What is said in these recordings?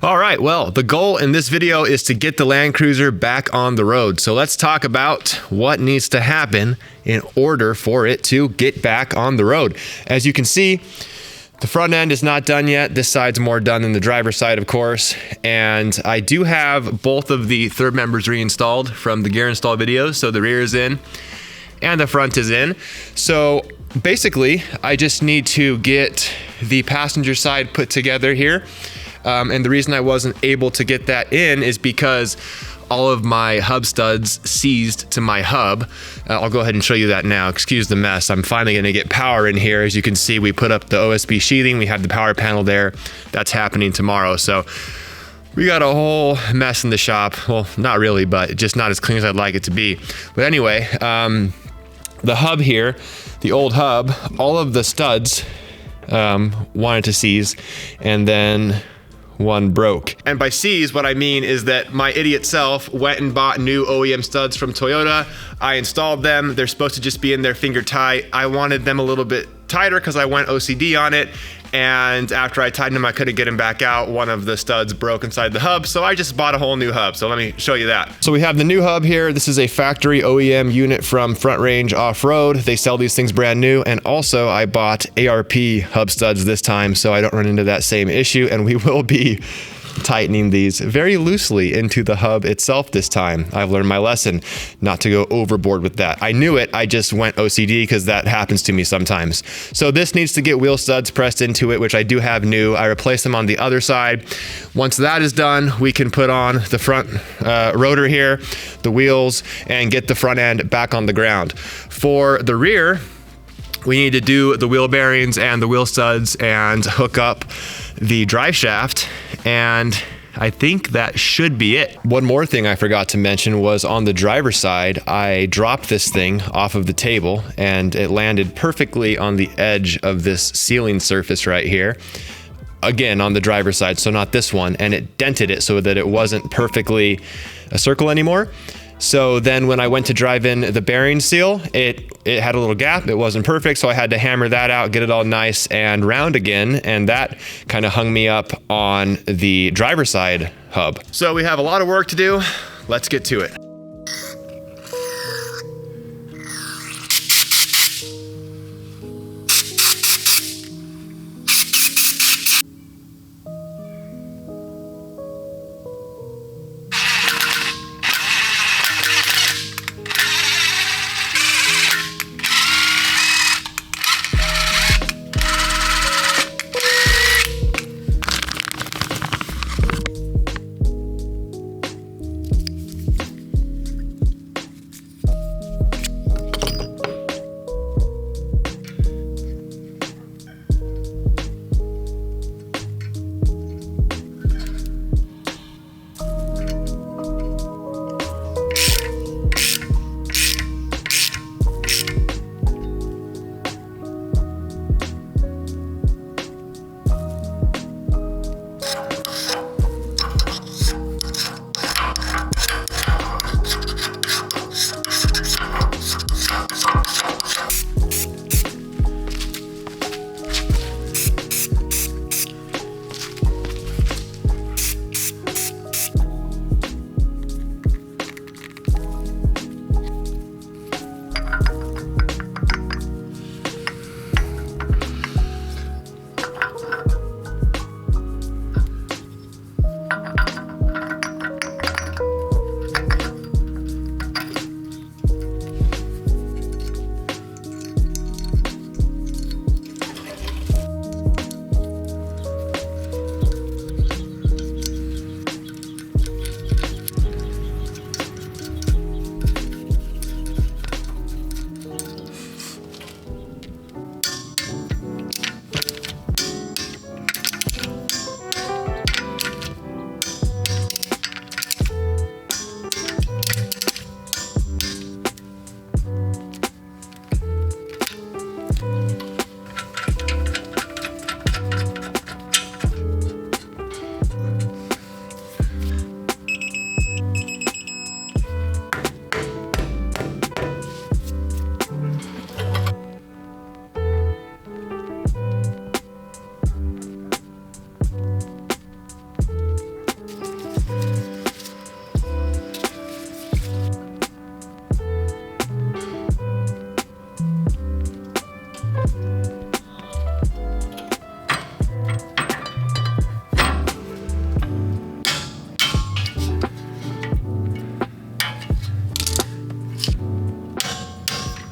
All right, well, the goal in this video is to get the Land Cruiser back on the road. So let's talk about what needs to happen in order for it to get back on the road. As you can see, the front end is not done yet. This side's more done than the driver's side, of course. And I do have both of the third members reinstalled from the gear install videos. So the rear is in and the front is in. So basically, I just need to get the passenger side put together here. And the reason I wasn't able to get that in is because all of my hub studs seized to my hub. I'll go ahead and show you that now. Excuse the mess. I'm finally going to get power in here. As you can see, we put up the OSB sheathing. We have the power panel there. That's happening tomorrow. So we got a whole mess in the shop. Well, not really, but just not as clean as I'd like it to be. But anyway, the hub here, the old hub, all of the studs wanted to seize, and then one broke. And by seize, what I mean is that my idiot self went and bought new OEM studs from Toyota. I installed them. They're supposed to just be in there finger tight. I wanted them a little bit tighter because I went OCD on it. And after I tightened them, I couldn't get them back out. One of the studs broke inside the hub, so I just bought a whole new hub. So let me show you that. So we have the new hub here. This is a factory OEM unit from Front Range Off-Road. They sell these things brand new. And also I bought ARP hub studs this time, so I don't run into that same issue. And we will be tightening these very loosely into the hub itself this time. I've learned my lesson not to go overboard with that. I knew it, I just went OCD because that happens to me sometimes. So this needs to get wheel studs pressed into it, which I do have new. I replaced them on the other side. Once that is done, we can put on the front rotor here, the wheels, and get the front end back on the ground. For the rear, we need to do the wheel bearings and the wheel studs and hook up the drive shaft, and I think that should be it. One more thing I forgot to mention was on the driver's side, I dropped this thing off of the table and it landed perfectly on the edge of this sealing surface right here. Again, on the driver's side, so not this one, and it dented it so that it wasn't perfectly a circle anymore. So then when I went to drive in the bearing seal, it had a little gap. It wasn't perfect, so I had to hammer that out, get it all nice and round again, and that kind of hung me up on the driver's side hub. So we have a lot of work to do. Let's get to it.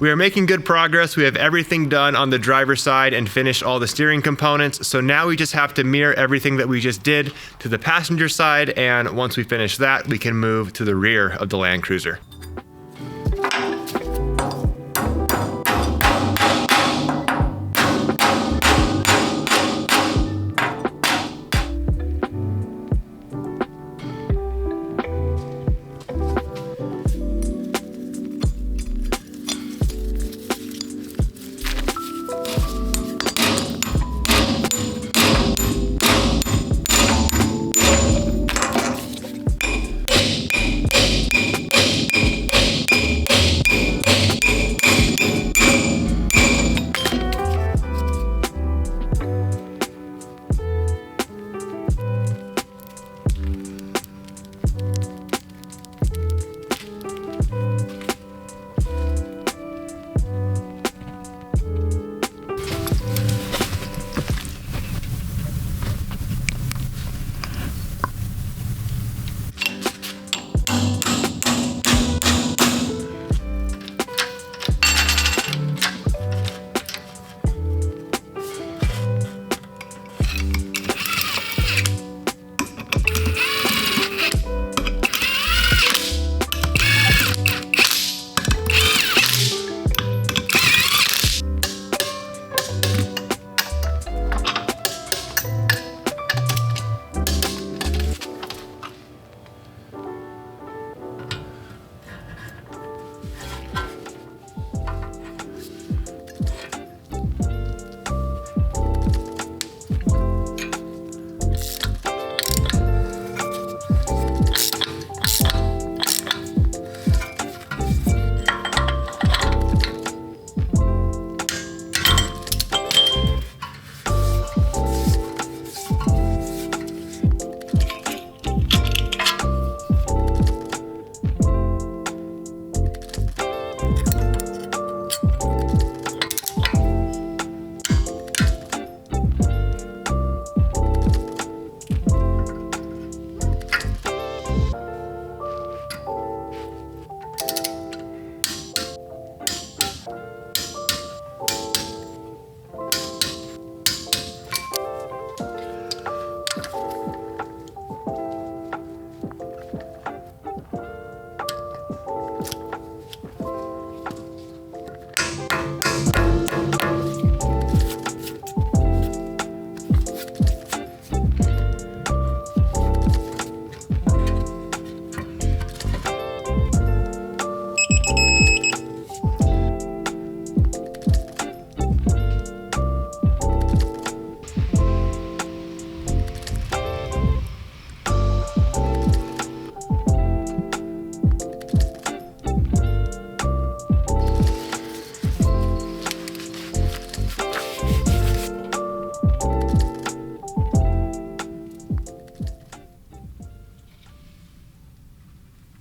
We are making good progress. We have everything done on the driver's side and finished all the steering components. So now we just have to mirror everything that we just did to the passenger side. And once we finish that, we can move to the rear of the Land Cruiser.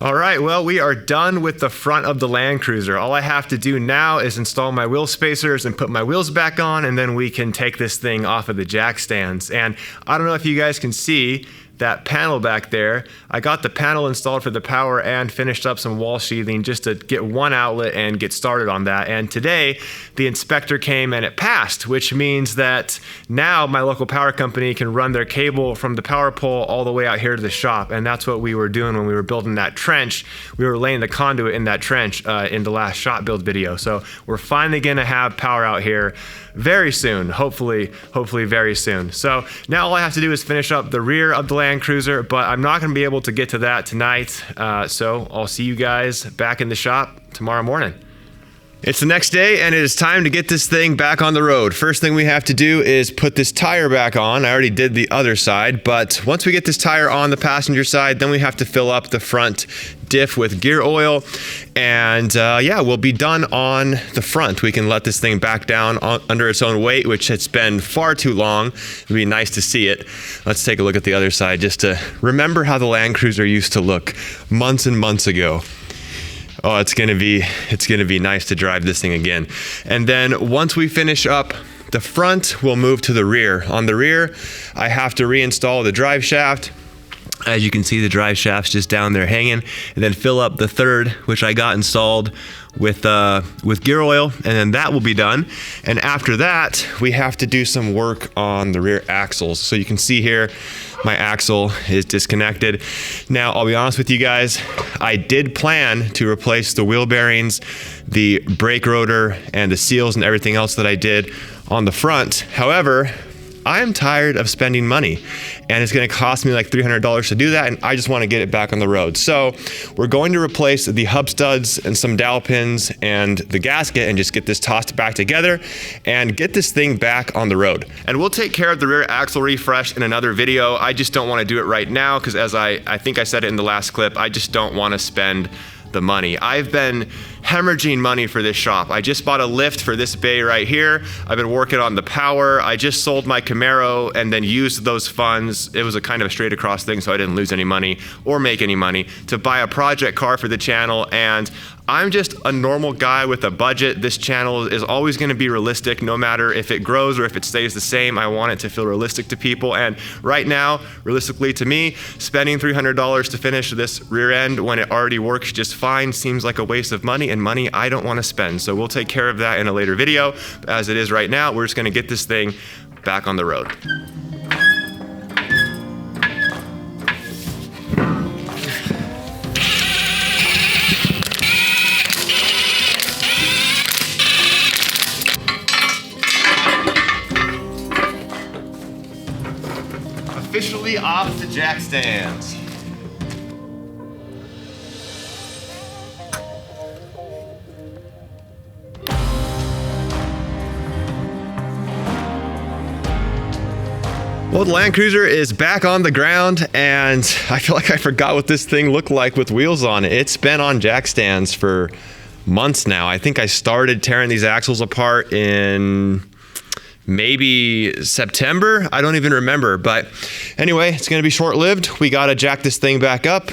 All right, well, we are done with the front of the Land Cruiser. All I have to do now is install my wheel spacers and put my wheels back on, and then we can take this thing off of the jack stands. And I don't know if you guys can see that panel back there. I got the panel installed for the power and finished up some wall sheathing just to get one outlet and get started on that. And today the inspector came and it passed, which means that now my local power company can run their cable from the power pole all the way out here to the shop. And that's what we were doing when we were building that trench. We were laying the conduit in that trench in the last shop build video. So we're finally gonna have power out here very soon, hopefully very soon. So now all I have to do is finish up the rear of the Land Cruiser, but I'm not gonna be able to get to that tonight. So I'll see you guys back in the shop tomorrow morning. It's the next day and it is time to get this thing back on the road. First thing we have to do is put this tire back on. I already did the other side, but once we get this tire on the passenger side, then we have to fill up the front diff with gear oil. And yeah, we'll be done on the front. We can let this thing back down under its own weight, which has been far too long. It'd be nice to see it. Let's take a look at the other side just to remember how the Land Cruiser used to look months and months ago. Oh, it's gonna be nice to drive this thing again. And then once we finish up the front, we'll move to the rear. On the rear, I have to reinstall the drive shaft. As you can see, the drive shaft's just down there hanging, and then fill up the third, which I got installed with gear oil, and then that will be done. And after that, we have to do some work on the rear axles. So you can see here, my axle is disconnected. Now, I'll be honest with you guys, I did plan to replace the wheel bearings, the brake rotor, and the seals and everything else that I did on the front. However, I am tired of spending money, and it's going to cost me like $300 to do that, and I just want to get it back on the road. So we're going to replace the hub studs and some dowel pins and the gasket and just get this tossed back together and get this thing back on the road. And we'll take care of the rear axle refresh in another video. I just don't want to do it right now because, as I think I said it in the last clip, I just don't want to spend the money. I've been hemorrhaging money for this shop. I just bought a lift for this bay right here. I've been working on the power. I just sold my Camaro and then used those funds. It was a kind of a straight across thing, so I didn't lose any money or make any money, to buy a project car for the channel. And I'm just a normal guy with a budget. This channel is always going to be realistic, no matter if it grows or if it stays the same. I want it to feel realistic to people. And right now, realistically to me, spending $300 to finish this rear end when it already works just fine seems like a waste of money, and money I don't want to spend. So we'll take care of that in a later video. As it is right now, we're just going to get this thing back on the road. Officially off the jack stands. Well, the Land Cruiser is back on the ground, and I feel like I forgot what this thing looked like with wheels on it. It's been on jack stands for months now. I think I started tearing these axles apart in maybe September. I don't even remember, but anyway, it's going to be short-lived. We got to jack this thing back up,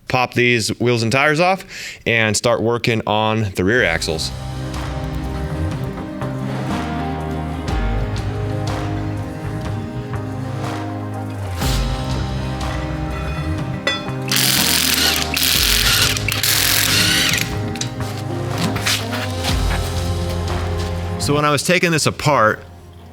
pop these wheels and tires off, and start working on the rear axles. So when I was taking this apart,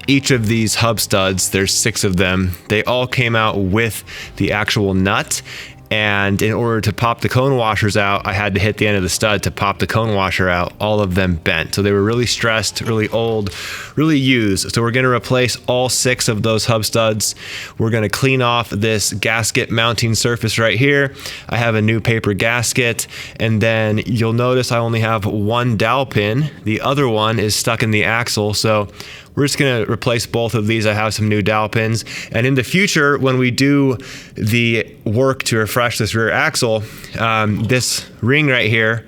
each of these hub studs, there's 6 of them, they all came out with the actual nut. And in order to pop the cone washers out, I had to hit the end of the stud to pop the cone washer out. All of them bent. So they were really stressed, really old, really used. So we're going to replace all 6 of those hub studs. We're going to clean off this gasket mounting surface right here. I have a new paper gasket. And then you'll notice I only have 1 dowel pin. The other one is stuck in the axle. So we're just going to replace both of these. I have some new dowel pins. And in the future, when we do the work to refresh this rear axle, this ring right here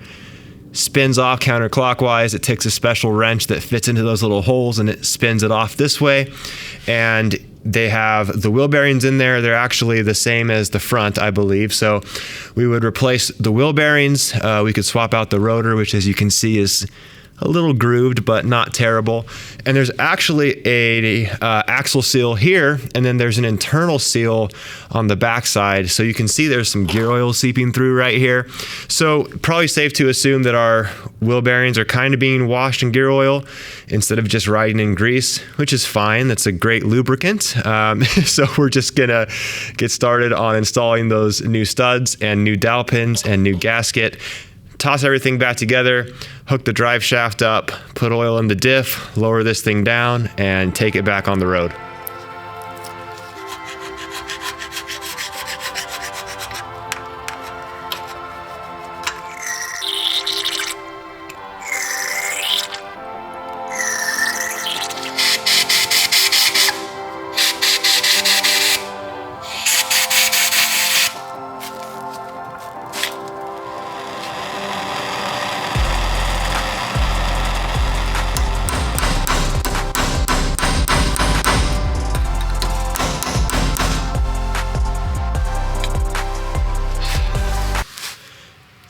spins off counterclockwise. It takes a special wrench that fits into those little holes and it spins it off this way. And they have the wheel bearings in there. They're actually the same as the front, I believe. So we would replace the wheel bearings. We could swap out the rotor, which, as you can see, is a little grooved, but not terrible. And there's actually a axle seal here, and then there's an internal seal on the backside. So you can see there's some gear oil seeping through right here. So probably safe to assume that our wheel bearings are kind of being washed in gear oil instead of just riding in grease, which is fine. That's a great lubricant. So we're just gonna get started on installing those new studs and new dowel pins and new gasket. Toss everything back together, hook the drive shaft up, put oil in the diff, lower this thing down, and take it back on the road.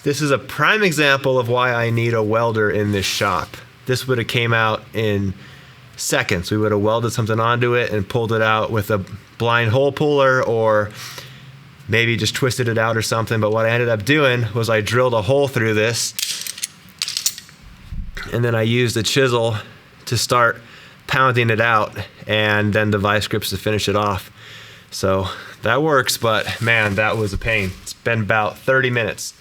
This is a prime example of why I need a welder in this shop. This would have came out in seconds. We would have welded something onto it and pulled it out with a blind hole puller, or maybe just twisted it out or something. But what I ended up doing was I drilled a hole through this and then I used a chisel to start pounding it out, and then the vice grips to finish it off. So that works, but man, that was a pain. It's been about 30 minutes.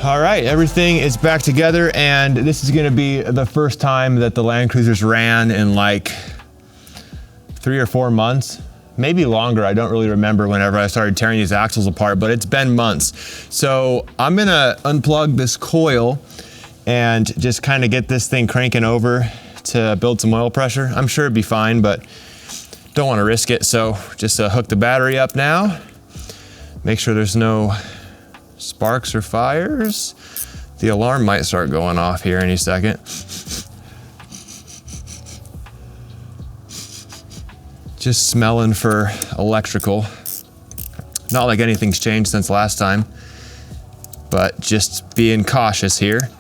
All right, everything is back together, and this is gonna be the first time that the Land Cruisers ran in like 3 or 4 months, maybe longer. I don't really remember whenever I started tearing these axles apart, but it's been months. So I'm gonna unplug this coil and just kind of get this thing cranking over to build some oil pressure. I'm sure it'd be fine, but don't wanna risk it. So just hook the battery up now. Make sure there's no sparks or fires. The alarm might start going off here any second. Just smelling for electrical. Not like anything's changed since last time, but just being cautious here.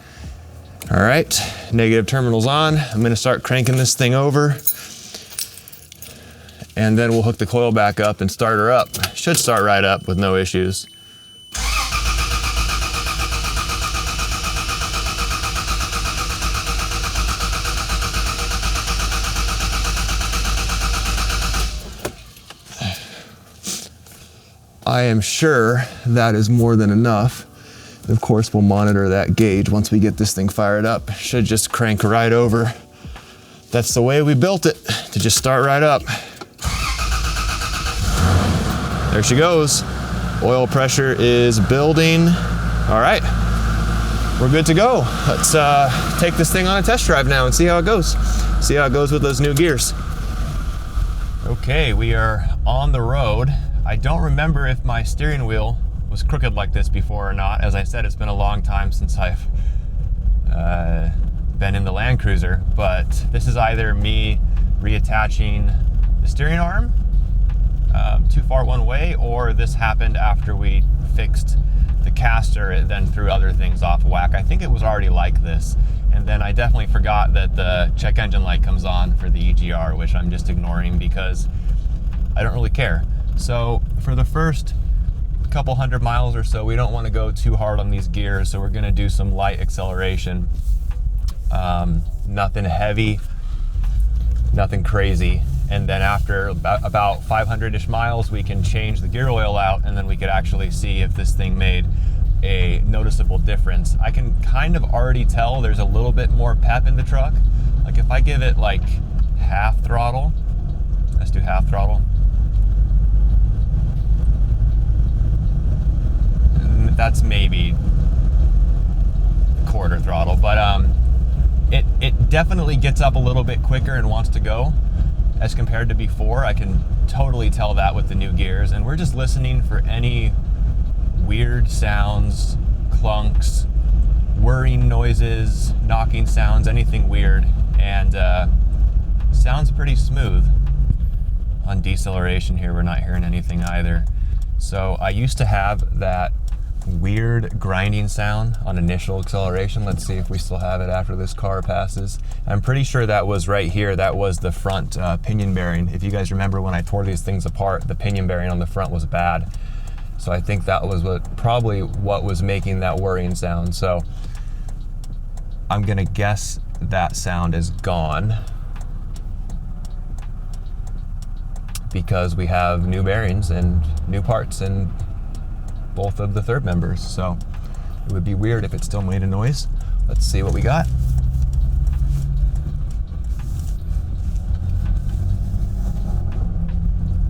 All right, negative terminal's on. I'm gonna start cranking this thing over, and then we'll hook the coil back up and start her up. Should start right up with no issues. I am sure that is more than enough. Of course, we'll monitor that gauge once we get this thing fired up. Should just crank right over. That's the way we built it, to just start right up. There she goes. Oil pressure is building. All right, we're good to go. Let's take this thing on a test drive now and see how it goes. See how it goes with those new gears. Okay, we are on the road. I don't remember if my steering wheel was crooked like this before or not. As I said, it's been a long time since I've been in the Land Cruiser, but this is either me reattaching the steering arm too far one way, or this happened after we fixed the caster. It then threw other things off whack. I think it was already like this. And then I definitely forgot that the check engine light comes on for the EGR, which I'm just ignoring because I don't really care. So for the first couple 100 miles or so, we don't want to go too hard on these gears, so we're going to do some light acceleration. Nothing heavy, nothing crazy. And then after about 500-ish miles, we can change the gear oil out, and then we could actually see if this thing made a noticeable difference. I can kind of already tell there's a little bit more pep in the truck. Like if I give it like half throttle, let's do half throttle. That's maybe quarter throttle, but it definitely gets up a little bit quicker and wants to go as compared to before. I can totally tell that with the new gears, and we're just listening for any weird sounds, clunks, whirring noises, knocking sounds, anything weird, and sounds pretty smooth. On deceleration here, we're not hearing anything either. So I used to have that weird grinding sound on initial acceleration. Let's see if we still have it after this car passes. I'm pretty sure that was right here. That was the front pinion bearing. If you guys remember when I tore these things apart, the pinion bearing on the front was bad. So I think that was probably what was making that whirring sound. So I'm gonna guess that sound is gone because we have new bearings and new parts in both of the third members. So it would be weird if it still made a noise. Let's see what we got.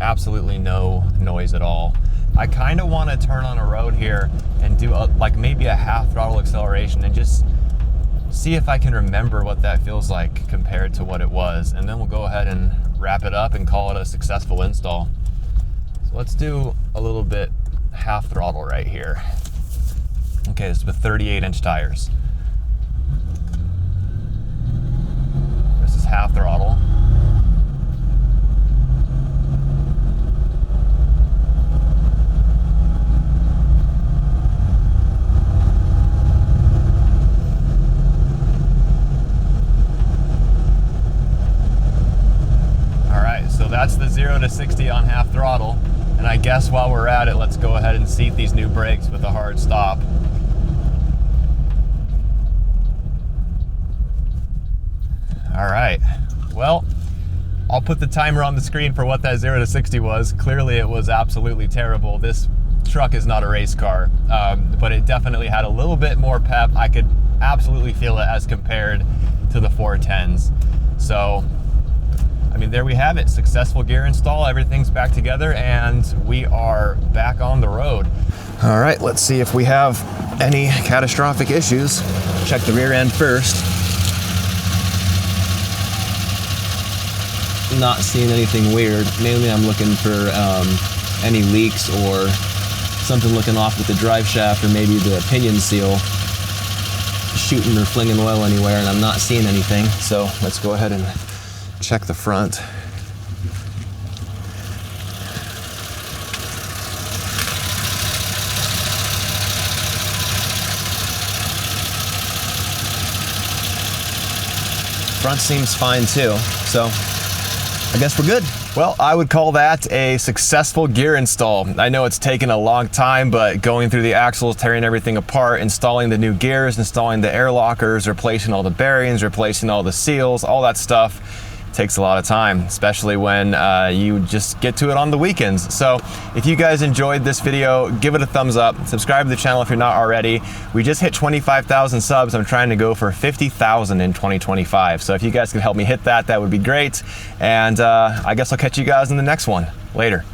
Absolutely no noise at all. I kind of want to turn on a road here and do like maybe a half throttle acceleration and just see if I can remember what that feels like compared to what it was. And then we'll go ahead and wrap it up and call it a successful install. So let's do a little bit half throttle right here. Okay, this is with 38-inch tires. This is half throttle. All right, so that's the 0 to 60 on half throttle. And I guess while we're at it, let's go ahead and seat these new brakes with a hard stop. All right, well, I'll put the timer on the screen for what that 0 to 60 was. Clearly it was absolutely terrible. This truck is not a race car, but it definitely had a little bit more pep. I could absolutely feel it as compared to the 410s. So, I mean, there we have it. Successful gear install. Everything's back together and we are back on the road. All right, let's see if we have any catastrophic issues. Check the rear end first. Not seeing anything weird. Mainly I'm looking for any leaks or something looking off with the drive shaft or maybe the pinion seal shooting or flinging oil anywhere, and I'm not seeing anything. So let's go ahead and check the front. Front seems fine too, so I guess we're good. Well, I would call that a successful gear install. I know it's taken a long time, but going through the axles, tearing everything apart, installing the new gears, installing the air lockers, replacing all the bearings, replacing all the seals, all that stuff takes a lot of time, especially when you just get to it on the weekends. So if you guys enjoyed this video, give it a thumbs up, subscribe to the channel if you're not already. We just hit 25,000 subs. I'm trying to go for 50,000 in 2025. So if you guys can help me hit that, that would be great. And I guess I'll catch you guys in the next one. Later.